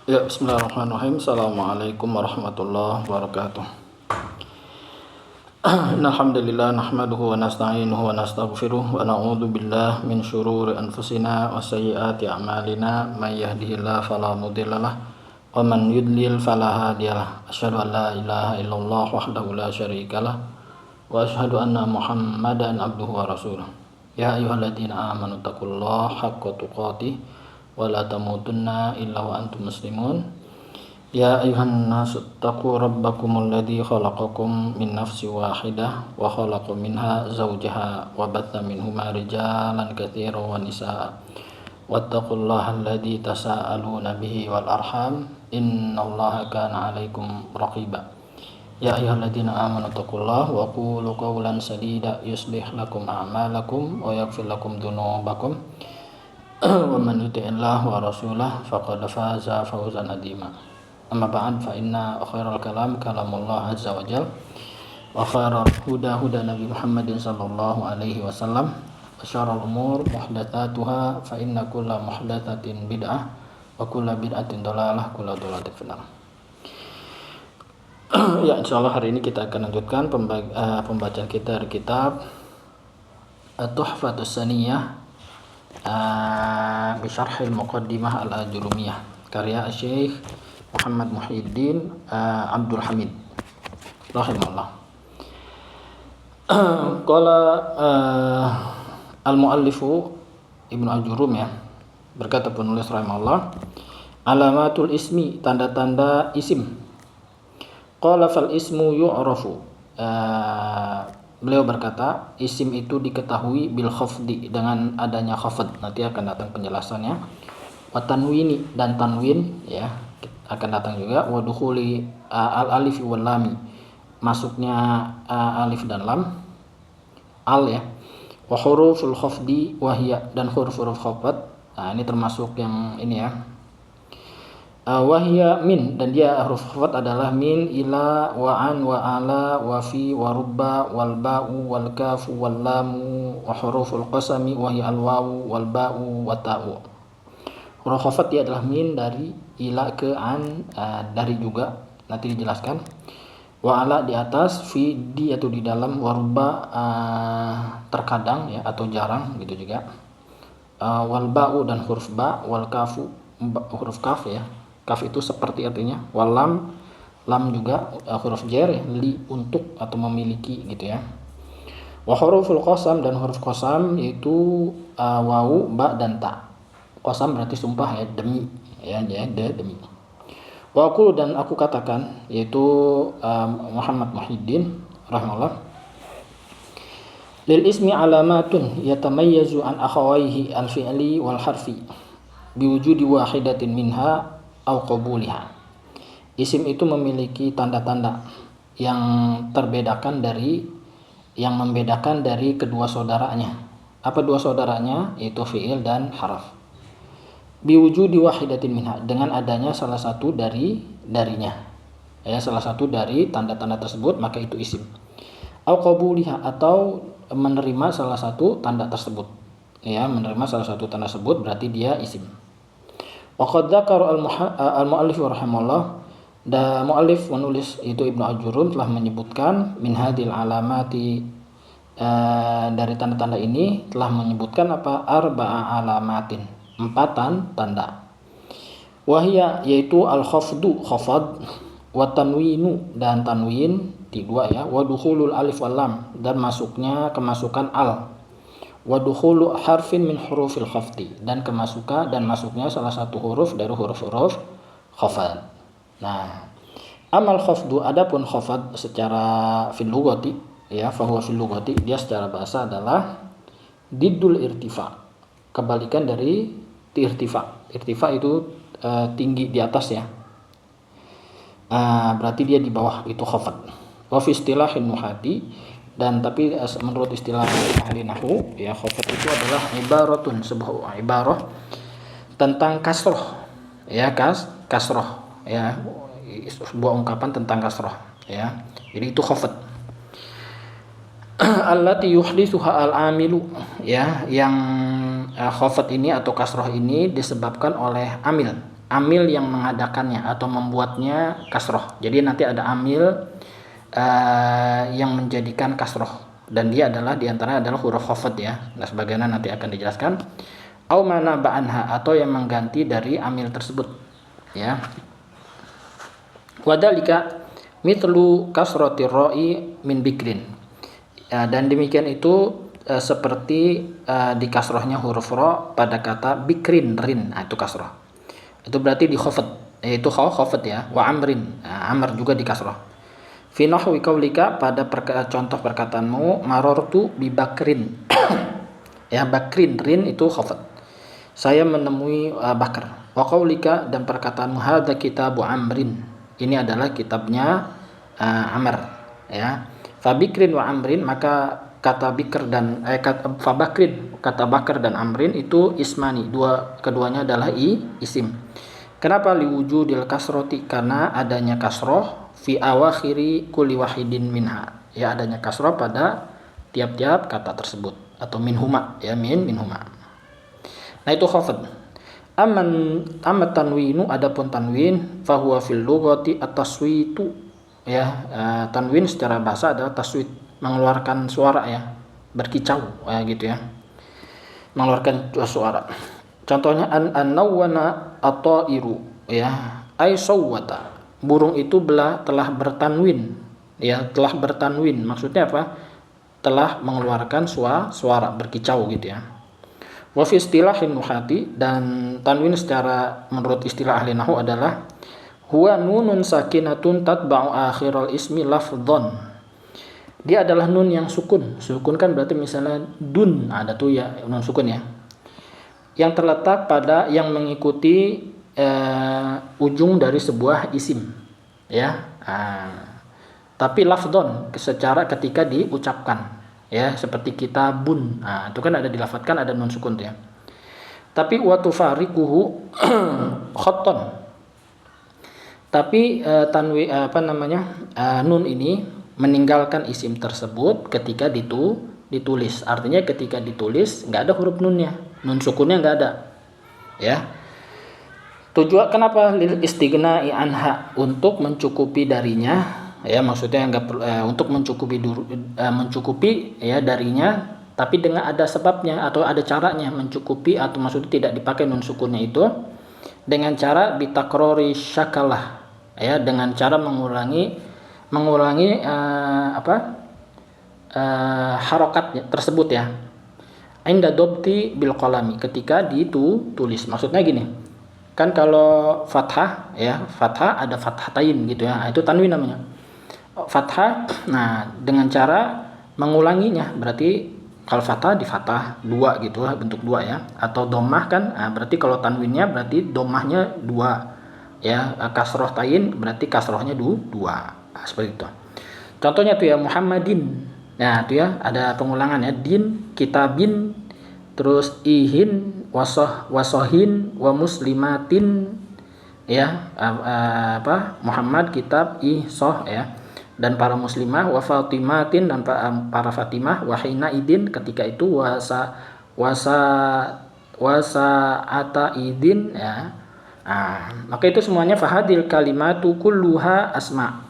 Ya, bismillahirrahmanirrahim. Assalamualaikum warahmatullahi wabarakatuh. Alhamdulillah nahmaduhu wa nasta'inuhu wa nastaghfiruh wa na'udzu billahi min syururi anfusina wa sayyiati a'malina may yahdihillahu fala mudhillalah wa man yudlil fala hadiyalah. Asyhadu an la ilaha illallah wahdahu la syarikalah wa asyhadu anna Muhammadan abduhu wa rasuluh. Ya ayyuhalladzina amanu taqullaha haqqa tuqatih wa la tamutunna illa wa antum muslimun. Ya ayuhan nasu taqu rabbakumul ladzi khalaqakum min nafsin wahidah wa khalaqa minha zawjaha wa batha minhuma rijalan katsiran wa nisaa wattaqullaha alladzi tasaaluna bihi wal arham innallaha kana 'alaikum raqiba. Ya ayyuhalladzina amanu taqullaha wa qulu qawlan sadida yuslih lakum a'malakum wa yaghfir lakum dzunubakum wa man yuti'illah wa rasulahu faqad faza fawzan 'azima. Amma ba'd fa inna khairal kalam kalamullah azza wa jalla wa khairal huda huda Nabi Muhammadin sallallahu alaihi wasallam wa syarrul umur muhdatsatuha fa inna kulla muhdatsatin bid'ah wa kulla bid'atin dhalalah kulla dhalalatin finnar. Ya, insyaallah hari ini kita akan lanjutkan pembacaan kita dari kitab Tuhfatus Saniyah bi Syarhil Muqaddimah Al-Ajurumiyah karya Syekh Muhammad Muhyiddin Abdul Hamid rahimahullah. Qala al-muallifu Ibnu Ajurum, ya, berkata penulis rahimahullah, alamatul ismi, tanda-tanda isim. Qala fal ismu yu'rafu, beliau berkata isim itu diketahui bil khafdi, dengan adanya khafd. Nanti akan datang penjelasannya. Wa tanwini, dan tanwin, ya, akan datang juga. Wa dukhuli al alif wal lam, masuknya alif dan lam, al, ya. Wa huruful khafdi wahya, dan huruf-huruf khafd. Nah, ini termasuk yang ini, ya. Wahya min, dan dia huruf khafd adalah min, ila, wa an, wa ala, wa fi, wa rubba, wal ba'u, wal kafu, wal lamu, wa huruful qasami wahya al wawu, wal ba'u, wa ta'u. Huruf khafd dia adalah min, dari, ila ke an, dari juga, nanti dijelaskan. Wa ala di atas, fi di atau di dalam, wa rubba terkadang, ya, atau jarang gitu juga. Wal ba'u, dan huruf ba, wal kafu, huruf kaf, ya. Kaf itu seperti artinya. Wal lam, lam juga huruf jar, ya, li, untuk atau memiliki gitu, ya. Wa huruful qasam, dan huruf qasam yaitu wawu, ba, dan ta. Qasam berarti sumpah, ya, demi, ya, demi. Wa aqulu, dan aku katakan, yaitu Muhammad Muhyiddin rahimahullah, lil ismi alamatun yatamayyazu an akhawaihi al fi'li wal harfi biwujudi wahidatin minha au qabuliha. Isim itu memiliki tanda-tanda yang membedakan dari kedua saudaranya. Apa dua saudaranya? Yaitu fi'il dan harf. Biwujudi wahidatin minha, dengan adanya salah satu darinya, ya, salah satu dari tanda-tanda tersebut, maka itu isim. Au qabuliha, atau menerima salah satu tanda tersebut, ya, menerima salah satu tanda tersebut berarti dia isim. Wa qad dzakara al-muallif rahimahullah, dan muallif menulis itu Ibnu Ajurum telah menyebutkan min hadil alamati, dari tanda-tanda ini telah menyebutkan apa? Arba'a alamatin, 4 tanda. Wahya, yaitu al-khafdu, khafad, wa tanwinu, dan tanwin, di dua, ya, wa dukhulul alif wal lam, dan kemasukan al, wa dukhulu harfin min hurufil khafdi, dan masuknya salah satu huruf dari huruf-huruf khafad. Nah, amal khafdu, adapun khafad secara fil lughati, ya, fa huwa fil lughati, dia secara bahasa adalah diddul irtifa, kebalikan dari irtifa. Irtifa itu tinggi, di atas, ya. Berarti dia di bawah, itu khafad. Wa fi istilahin nuhati, dan tapi menurut istilah ahli nahwu, ya, khafad itu adalah ibaratun, sebuah ibarah tentang kasroh, ya, kasroh, ya, sebuah ungkapan tentang kasroh, ya. Jadi itu khafad. Allati yuhditsuha al-amilu, ya, yang khafat ini atau kasroh ini disebabkan oleh amil. amil yang mengadakannya atau membuatnya kasroh. Jadi nanti ada amil yang menjadikan kasroh, dan dia adalah diantara adalah huruf khafad ya. Nah sebagaimana nanti akan dijelaskan. Au mana ba'anha, atau yang mengganti dari amil tersebut ya. Wadalika mitlu kasrotir ra'i min bikrin. Ya, dan demikian itu seperti di kasrohnya huruf ro pada kata bikrin rin. Nah, itu kasroh. Itu berarti di khafad, yaitu khafad ya. Wa amrin. Nah, amr juga di kasroh. Fi nahwi qaulika, pada contoh perkataanmu marortu bi bakrin. Ya, bakrin rin itu khafad. Saya menemui Bakar. Wa qaulika, dan perkataanmu hadza kitabu amrin. Ini adalah kitabnya Amr ya. Fabikrin wa amrin, maka kata Bikr dan Fabakrin, kata Bakar dan Amrin itu ismani, keduanya adalah isim. Kenapa liwujudil kasroti? Karena adanya kasroh fi awakhiri kulli wahidin minha. Ya, adanya kasroh pada tiap-tiap kata tersebut, atau minhuma ya, minhuma. Nah itu khafad. Amma tanwinu, adapun tanwin, fahuwa fil lughati at-taswitu ya. Tanwin secara bahasa adalah taswit, mengeluarkan suara ya, berkicau ya gitu ya, mengeluarkan suara. Contohnya an-nawwana at-tairu ya, ay sawwata, burung itu telah bertanwin ya, telah bertanwin maksudnya apa? Telah mengeluarkan suara berkicau gitu ya. Wa fi istilahin nuhati, dan tanwin secara menurut istilah ahli nahwu adalah huwa nunun sakinatun tatba'u akhiral ismi lafdhon. Dia adalah nun yang sukun. Sukun kan berarti misalnya dun, ada tuh ya nun sukun ya, yang terletak pada, yang mengikuti ujung dari sebuah isim ya. Tapi lafdhon secara ketika diucapkan ya, seperti kitabun. Nah, itu kan ada dilafadzkan, ada nun sukun ya. Tapi wa tufariquhu khatton. Tapi nun ini meninggalkan isim tersebut ketika ditulis. Artinya ketika ditulis nggak ada huruf nunnya, nun sukunnya nggak ada ya. Tujuan kenapa lil istighna'i anha, untuk mencukupi darinya ya, maksudnya untuk mencukupi ya darinya, tapi dengan ada sebabnya atau ada caranya mencukupi, atau maksudnya tidak dipakai nun sukunnya itu dengan cara bitakrori syakalah ya, dengan cara mengulangi harokat tersebut ya. Inda dobti bil qalami, ketika ditulis. Maksudnya gini, kan kalau fathah ya, fathah ada fathatain gitu ya, itu tanwin namanya. Fathah, nah dengan cara mengulanginya, berarti kalau fathah di fathah dua gitu lah, bentuk dua ya, atau domah kan, nah, berarti kalau tanwinnya berarti domahnya dua ya, kasroh tain berarti kasrohnya dua, nah, seperti itu. Contohnya tuh ya, Muhammadin, nah itu ya ada pengulangan ya, din, kitabin, terus ihin, wasohin, wa muslimatin ya, Muhammad, kitab, soh ya, dan para muslimah, wa fatimatin, dan para fatimah, wa hina idin, ketika itu, wasa ata idin ya. Maka itu semuanya fahadil kalimatu kulluha asma.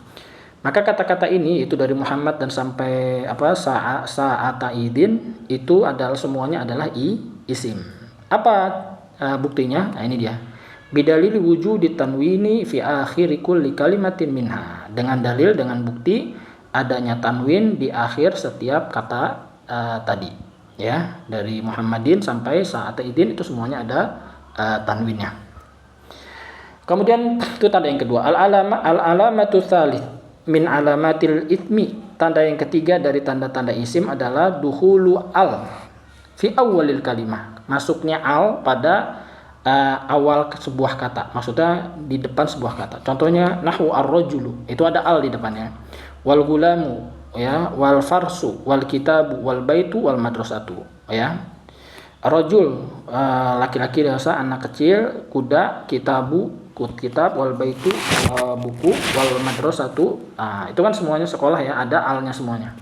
Maka kata-kata ini itu dari Muhammad dan sampai sa'ata idin itu adalah semuanya adalah isim. Apa buktinya? Nah ini dia. Bidalil wujudi tanwini fi akhiri kulli kalimatin minha, dengan dalil, dengan bukti adanya tanwin di akhir setiap kata tadi ya, dari Muhammadin sampai sa'ata idin itu semuanya ada tanwinnya. Kemudian itu tanda yang kedua, al-alamatu tsalits min alamatil itsmi, tanda yang ketiga dari tanda-tanda isim adalah dukhulu al fi awwalil kalimah, masuknya al pada awal sebuah kata, maksudnya di depan sebuah kata. Contohnya nahwu ar-rajulu, itu ada al di depannya. Wal gulamu ya, wal farsu, wal kitabu, wal baitu, wal madrasatu ya. Rajul laki-laki dewasa, anak kecil, kuda, kitabu, kitab, wal baitu buku, wal madrasatu, itu kan semuanya sekolah ya, ada alnya semuanya.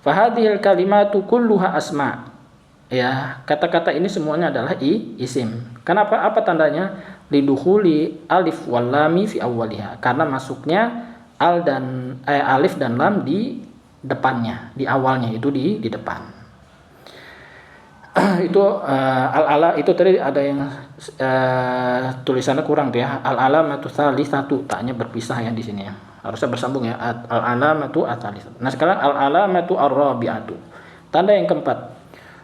Fahadhil kalimatu kulluha asma. Ya, kata-kata ini semuanya adalah isim. Kenapa? Apa tandanya? lidukhuli alif wal lami fi awwaliha, karena masuknya alif dan lam di depannya, di awalnya itu di depan. Itu al-ala itu tadi ada yang tulisannya kurang tuh ya. Al-alamatu tsalitsatu, taknya berpisah ya di sini ya. Harusnya bersambung ya. Al-alamatu at-tsalitsatu. Nah, sekarang al-alamatu ar-rabi'atu. Tanda yang keempat.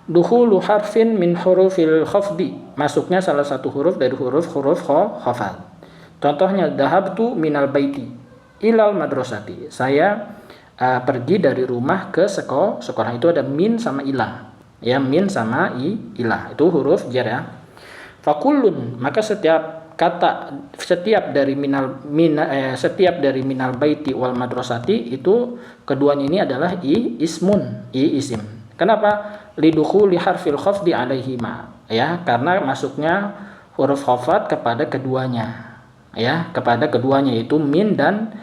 Dukhulu harfin min hurufil khafdi, masuknya salah satu huruf dari huruf khafad. Contohnya dhahabtu minal baiti ilal madrasati. Saya pergi dari rumah ke sekolah. Itu ada min sama ilah. Ya, min sama ilah. Itu huruf jar ya. Fakullun, maka setiap dari minal baiti wal madrasati itu keduanya ini adalah isim. Kenapa? Lidukhuli harfil khafdi alaihima, ya, karena masuknya huruf khafad kepada keduanya, ya, kepada keduanya itu min dan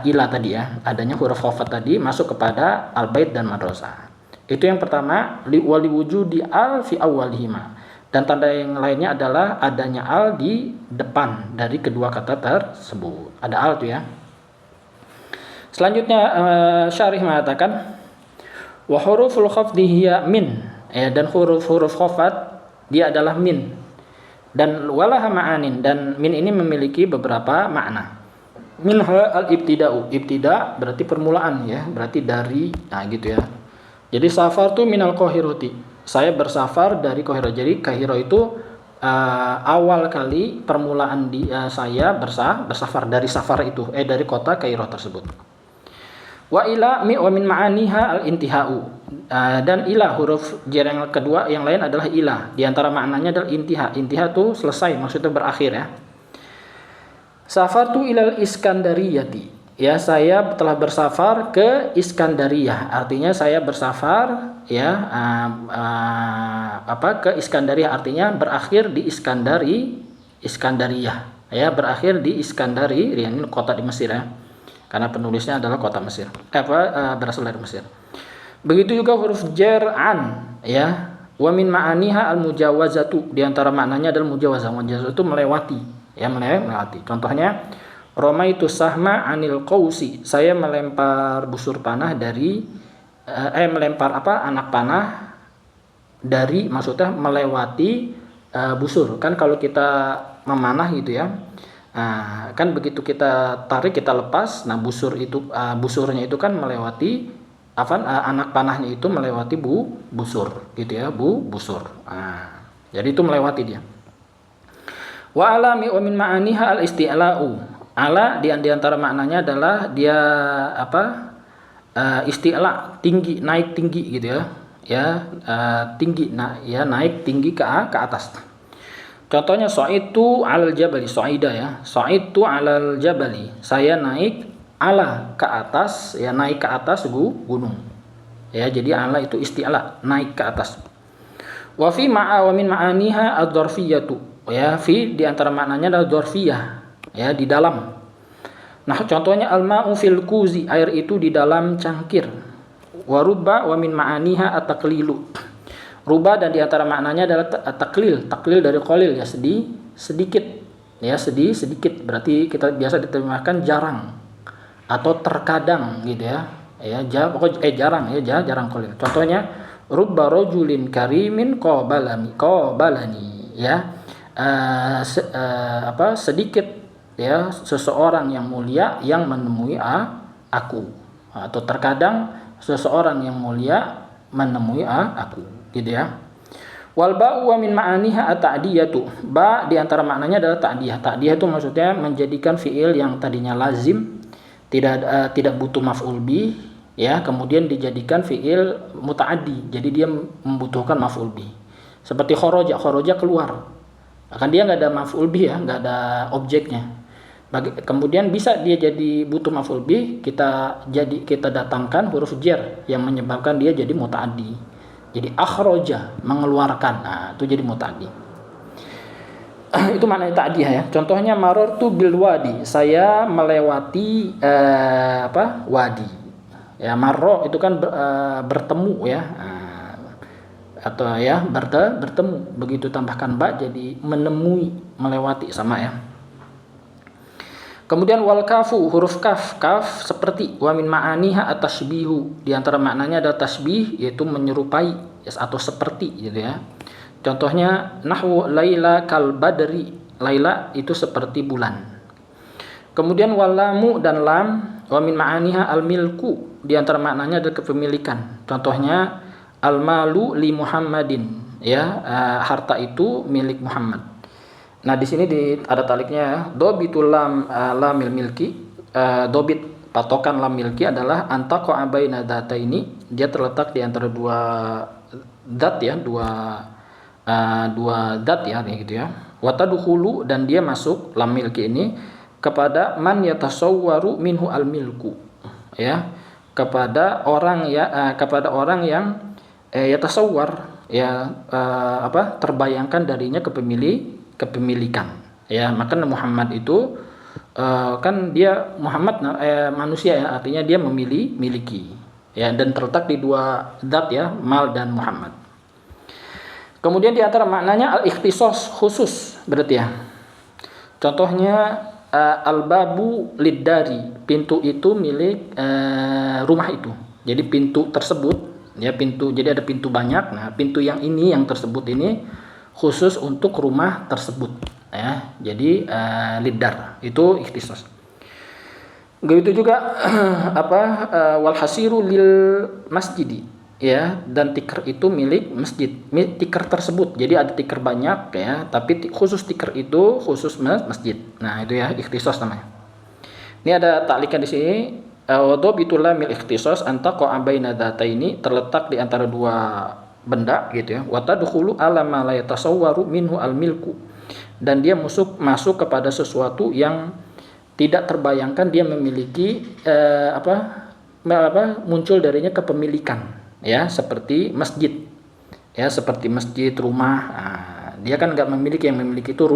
ilah tadi ya, adanya huruf khafad tadi masuk kepada al-bait dan madrasah. Itu yang pertama, wali wujudi al fi awwalihima, dan tanda yang lainnya adalah adanya al di depan dari kedua kata tersebut. Ada al tuh ya. Selanjutnya syarih mengatakan wa huruful khafdi hiya min, ya, dan huruf khafad dia adalah min, dan walaha ma'anin, dan min ini memiliki beberapa makna. Minha al-ibtida'u, ibtida berarti permulaan ya, berarti dari, nah gitu ya. Jadi safartu minal qahirati, saya bersafar dari Qahirah. Jadi Qahirah itu awal kali permulaan saya bersafar dari safar itu, dari kota Qahirah tersebut. Wa ila wa min ma'aniha al-intihau, dan ilah huruf jar yang kedua yang lain adalah ilah, di antara maknanya adalah intiha. Intiha itu selesai, maksudnya berakhir ya. Safartu ilal Iskandariyati, ya, saya telah bersafar ke Iskandariyah, artinya saya bersafar ya ke Iskandariyah, artinya berakhir di Iskandariyah, ya, berakhir di Iskandari, ini kota di Mesir ya. Karena penulisnya adalah kota Mesir, berasal dari Mesir. Begitu juga huruf jar an, ya, wa min ma'aniha al mujawazatu, di antara maknanya adalah mujawazah. Mujawazah itu melewati, ya, melewati. Contohnya romaitu sahma anil qausi, saya melempar busur panah dari melempar anak panah dari, maksudnya melewati busur. Kan kalau kita memanah gitu ya, kan begitu kita tarik, kita lepas, nah busurnya itu kan melewati anak panahnya itu melewati busur gitu ya, busur. Jadi itu melewati dia. Wa alami wa min ma'aniha al isti'la'u, ala di antara maknanya adalah dia isti'la, tinggi, naik tinggi gitu ya, tinggi, naik tinggi ke atas. Contohnya so'idtu alal jabali, so'ida ya, so'idtu alal jabali, saya naik ala ke atas, ya, naik ke atas gunung, ya. Jadi ala itu isti'la, naik ke atas. Wa fi ma'a wa min ma'aniha ad-dzarfiyatu, ya, fi di antara maknanya adalah dzarfiyah, ya, di dalam. Nah, contohnya al-ma'u fil kuzi, air itu di dalam cangkir. Wa rubba wa min ma'aniha at-taqlilu, rubah dan diantara maknanya adalah taklil dari qalil ya, sedikit ya, sedikit berarti kita biasa diterjemahkan jarang atau terkadang gitu ya, jarang ya, jarang qalil. Contohnya rubba rajulin karimin qabalani ya, sedikit ya seseorang yang mulia yang menemui aku, atau terkadang seseorang yang mulia menemui aku gitu ya. Wal ba'u wa min ma'aniha at-ta'diyatu, ba di antara maknanya adalah ta'diyah. Ta'diyah itu maksudnya menjadikan fiil yang tadinya lazim, tidak butuh maf'ul bih, ya, kemudian dijadikan fiil muta'addi, jadi dia membutuhkan maf'ul bih. Seperti kharaja keluar, kan dia nggak ada maf'ul bih ya, nggak ada objeknya. Kemudian bisa dia jadi butuh maf'ul bih, kita datangkan huruf jar yang menyebabkan dia jadi muta'addi. Jadi akhroja, mengeluarkan, nah itu jadi muta'addi. Itu maknanya ta'diyah ya. Contohnya marartu bil wadi, saya melewati wadi. Ya, marro itu kan bertemu ya. atau ya bertemu. Begitu tambahkan ba jadi menemui, melewati, sama ya. Kemudian wal kafu, huruf kaf, kaf seperti, wa min ma'aniha at-tashbihu, di antara maknanya ada tasbih, yaitu menyerupai atau seperti gitu ya. Contohnya nahwu laila kal badri, laila itu seperti bulan. Kemudian wal lamu dan lam, wa min ma'aniha al milku, di antara maknanya ada kepemilikan. Contohnya al malu li Muhammadin, ya, harta itu milik Muhammad. Nah, di sini ada taliknya ya. Dobitul lamil milki, dobit patokan lam milki adalah antaqa baina ini, dia terletak di antara dua dat ya, dua dat ya, gitu ya. Wa tadkhulu, dan dia masuk lam milki ini kepada man yatasawwaru minhu al milku, ya, kepada orang yang yatasawwar ya, terbayangkan darinya kepemilikan ya. Maka Muhammad itu kan dia Muhammad manusia ya, artinya dia miliki ya, dan terletak di dua zat ya, mal dan Muhammad. Kemudian di antara maknanya al-ikhtisas, khusus berarti ya. Contohnya al-babu lid-dari, pintu itu milik rumah itu. Jadi pintu tersebut ya, jadi ada pintu banyak. Nah, pintu yang tersebut ini khusus untuk rumah tersebut ya. Jadi lidar itu ikhtisas. Begitu juga wal hasiru lil masjidi ya, dan tikar itu milik masjid, tikar tersebut. Jadi ada tikar banyak ya, tapi khusus tikar itu khusus masjid. Nah, itu ya ikhtisas namanya. Ini ada taklikan di sini. Dhabitul lamil ikhtisas anta qabaina dzataini, terletak di antara dua benda gitu ya. Wa tadkhulu ala ma la yatasawwaru minhu al milku, dan dia masuk kepada sesuatu yang tidak terbayangkan dia memiliki muncul darinya kepemilikan ya, seperti masjid ya, seperti masjid, rumah. Nah, dia kan nggak memiliki, yang memiliki itu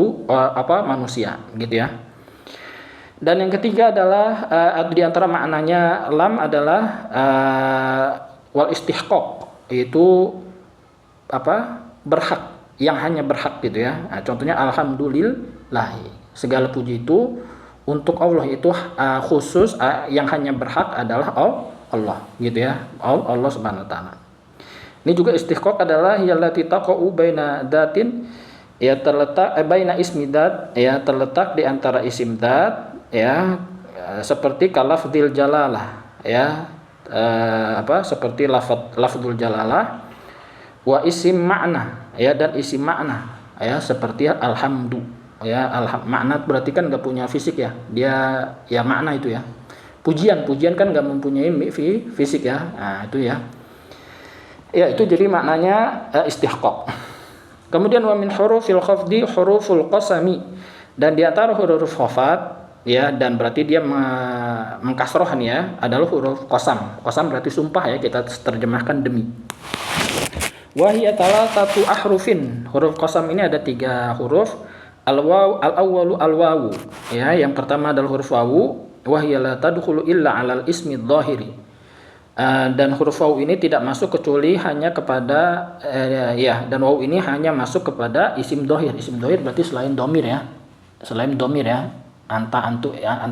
manusia gitu ya. Dan yang ketiga adalah di antara maknanya lam adalah wal istihqaq, itu berhak, yang hanya berhak gitu ya. Nah, contohnya alhamdulillah, segala puji itu untuk Allah, itu khusus, yang hanya berhak adalah Allah gitu ya, Allah Subhanahu wa taala. Ini juga istihqaq adalah yallati taqa'u baina datin, ya, terletak baina ismi dat, ya, terletak di antara isim dat ya, seperti kalafdzil jalalah ya, seperti lafdzul jalalah, wa isim makna ya, dan isim makna ya, seperti alhamdu ya. Makna berarti kan nggak punya fisik ya, dia ya makna itu ya. Pujian kan nggak mempunyai fisik ya. Nah, itu ya, itu jadi maknanya istihqaq. Kemudian wa min hurufil khafdi huruful qasami, dan di antara huruf khafat ya, dan berarti dia mengkasroh ya, adalah huruf qasam. Qasam berarti sumpah ya, kita terjemahkan demi. Wahiyya thalathatu ahrufin, huruf qasam ini ada 3 huruf. Al-waw, al-awwalu al-wawu ya, yang pertama adalah huruf wawu. Wahiyya la tadkhulu illa 'alal ismi dhahiri, dan huruf wawu ini tidak masuk kecuali hanya kepada dan wawu ini hanya masuk kepada isim dhahir. Isim dhahir berarti selain domir ya, anta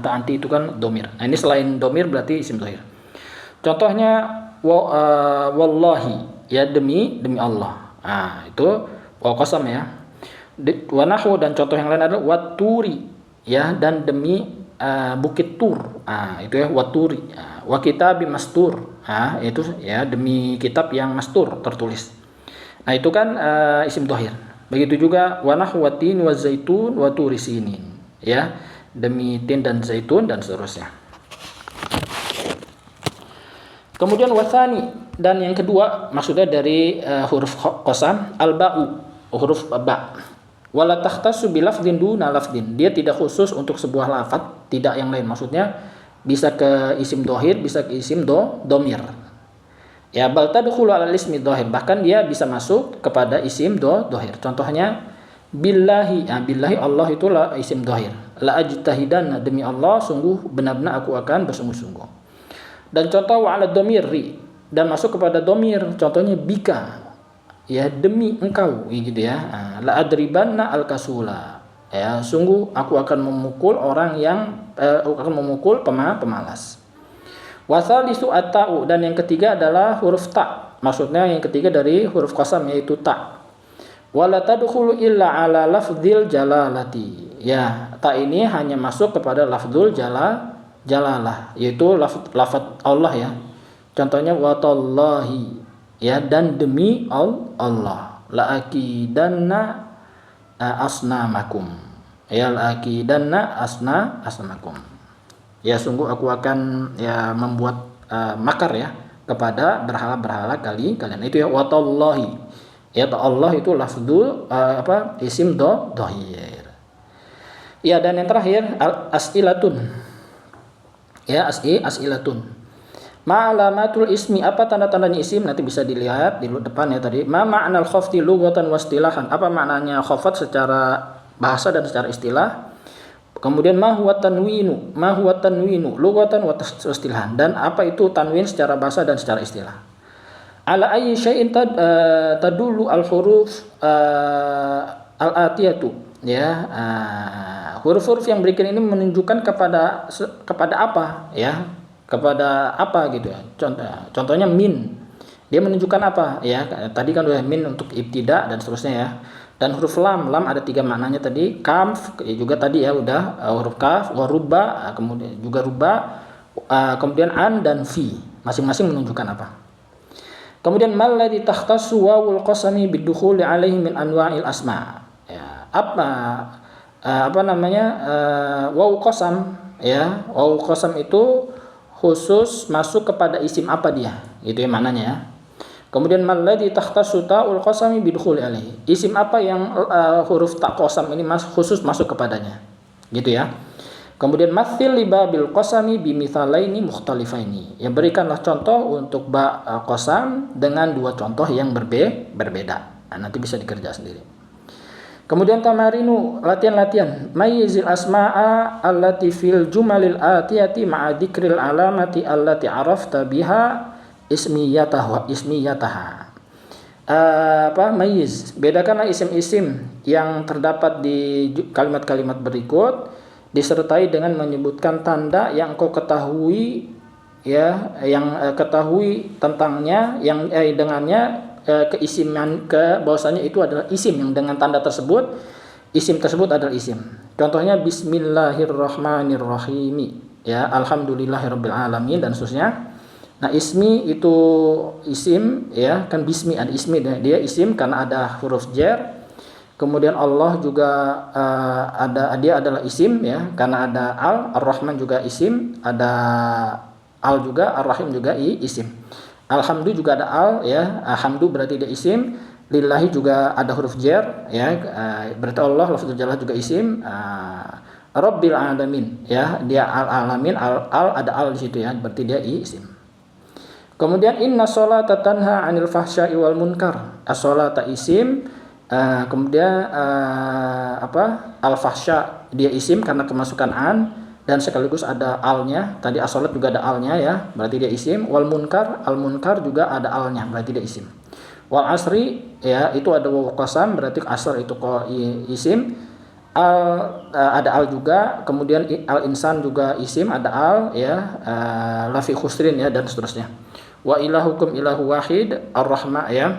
anti itu kan domir. Nah, ini selain domir berarti isim dhahir. Contohnya wallahi ya, demi Allah. Nah, itu wa qasam ya. Wa nahwu, dan contoh yang lain adalah waturi ya, dan demi bukit Tur. Nah, itu ya waturi. Wa kitabi mastur. Nah, itu ya, demi kitab yang mastur, tertulis. Nah, itu kan isim dhahir. Begitu juga wa nahwu watin wa zaitun wa turi sinin ya, demi tin dan zaitun dan seterusnya. Kemudian wasani, dan yang kedua maksudnya dari huruf qasam al-ba'u, huruf ba. Wala takhtassu bi lafdhin duna lafdhin, dia tidak khusus untuk sebuah lafaz, tidak yang lain. Maksudnya bisa ke isim dhahir, bisa ke isim domir. Ya, bal tadkhulu ala ismi dhahir, bahkan dia bisa masuk kepada isim dhahir. Contohnya billahi, billahi Allah itulah isim dhahir. La ajtahidanna, demi Allah sungguh benar-benar aku akan bersungguh-sungguh. Dan contoh wa ala dhamiri, dan masuk kepada domir, contohnya bika ya demi engkau gitu ya. La adribanna al-kasula. Ya, sungguh aku akan memukul orang yang akan memukul pemalas. Wasalisu at-ta'u, dan yang ketiga adalah huruf ta. Maksudnya yang ketiga dari huruf qasam yaitu ta. Wala tadkhulu illa ala lafdzil jalalati. Ya, ta ini hanya masuk kepada lafdzul jalalah, yaitu lafaz Allah ya. Contohnya watallahi, ya, dan demi Allah, la akidanna asnamakum, ya, la akidanna asnamakum. Ya, sungguh aku akan ya membuat makar ya kepada berhala-berhala kalian. Itu ya watallahi. Ya, Allah itu lafdzul isim dhahir. Ya, dan yang terakhir as'ilatun. Ya, as'ilatun. Ma'alamatul ismi, apa tanda-tandanya isim? Nanti bisa dilihat di depan ya tadi. Ma ma'nal khafdi lughatan wa istilahan. Apa maknanya khafat secara bahasa dan secara istilah? Kemudian ma huwa tanwinu lughatan wa istilahan. Dan apa itu tanwin secara bahasa dan secara istilah? Ala ayyi syai'in tadullu al-huruf al-atiyatu. Ya, huruf-huruf yang berikut ini menunjukkan kepada apa ya? Kepada apa gitu ya. Contohnya min, dia menunjukkan apa ya, tadi kan udah min untuk ibtida dan seterusnya ya. Dan huruf lam ada 3 maknanya tadi. Kaf juga tadi ya udah, huruf kaf, waruba, kemudian juga ruba, kemudian an dan fi, masing-masing menunjukkan apa. Kemudian mal ladzi takhtassu wawul qasami bidukhuli alaihi min anwa'il asma. Ya, apa namanya wawu qasam ya. Wawu qasam itu khusus masuk kepada isim apa dia, itu yang maknanya ya. Kemudian malladzi takhtassu ta'ul qasami bidkhuli alaihi, isim apa yang huruf ta qasam ini khusus masuk kepadanya, gitu ya. Kemudian mathil li babil qasami bimithalaini mukhtalifaini, ya berikanlah contoh untuk ba qasam dengan 2 contoh yang berbeda. Nah, nanti bisa dikerja sendiri. Kemudian tamarinu, latihan-latihan. Mayyizil asma'a allati fil jumalil atiyati ma'a dzikril alamati allati arafta biha ismiyataha. Mayyiz, bedakanlah isim-isim yang terdapat di kalimat-kalimat berikut disertai dengan menyebutkan tanda yang kau ketahui ya, yang ketahui tentangnya, yang dengannya keisiman bahwasanya itu adalah isim, yang dengan tanda tersebut isim tersebut adalah isim. Contohnya bismillahirrahmanirrahim ya, alhamdulillahirabbil alamin dan seterusnya. Nah, ismi itu isim ya, kan bismi ada ismi, dia isim karena ada huruf jar. Kemudian Allah juga dia adalah isim ya karena ada al. Ar-Rahman juga isim, ada al juga. Ar-Rahim juga isim. Alhamdu juga ada al ya, alhamdu berarti dia isim. Lillahi juga ada huruf jar ya, berarti Allah lafzul jalalah juga isim. Rabbil alamin ya, dia al-alamin, al ada al di situ ya, berarti dia isim. Kemudian inna sholata tanha 'anil fahsya'i wal munkar. As-sholata isim, kemudian al-fahsya dia isim karena kemasukan an dan sekaligus ada alnya. Tadi as-sholat juga ada alnya ya, berarti dia isim. Wal munkar, al-munkar juga ada alnya, berarti dia isim. Wal asri ya, itu ada wawu qasam, berarti asr itu isim. Ada al juga. Kemudian al-insan juga isim, ada al ya, lafi khusrin ya dan seterusnya. Wa ilahukum ilahu wahid, ar-rahma ya.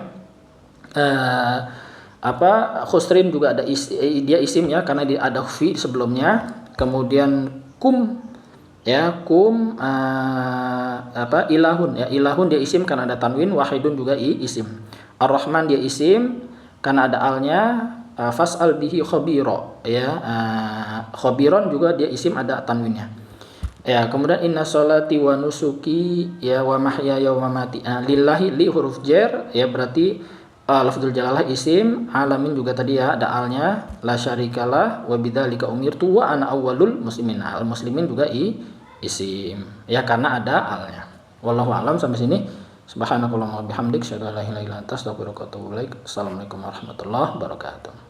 Khusrin juga ada dia isim ya karena dia ada fi sebelumnya. Kemudian kum ya, ilahun ya, ilahun dia isim karena ada tanwin. Wahidun juga isim. Ar-Rahman dia isim karena ada alnya. Fas'al bihi khabira ya, khabiron juga dia isim ada tanwinnya ya. Kemudian inna sholati wa nusuki ya wa mahyaya wa mamati, lillahi li huruf jar ya, berarti lafzul jalalah isim. Alamin juga tadi ya ada alnya. La syarikalah wa bidzalika umirtu wa ana awwalul muslimin. Al muslimin juga isim ya karena ada alnya. Wallahu a'lam. Sampai sini. Subhanakallahumma wa bihamdik, asyhadu an la ilaha illa anta, astaghfiruka wa atubu ilaik. Assalamualaikum warahmatullahi wabarakatuh.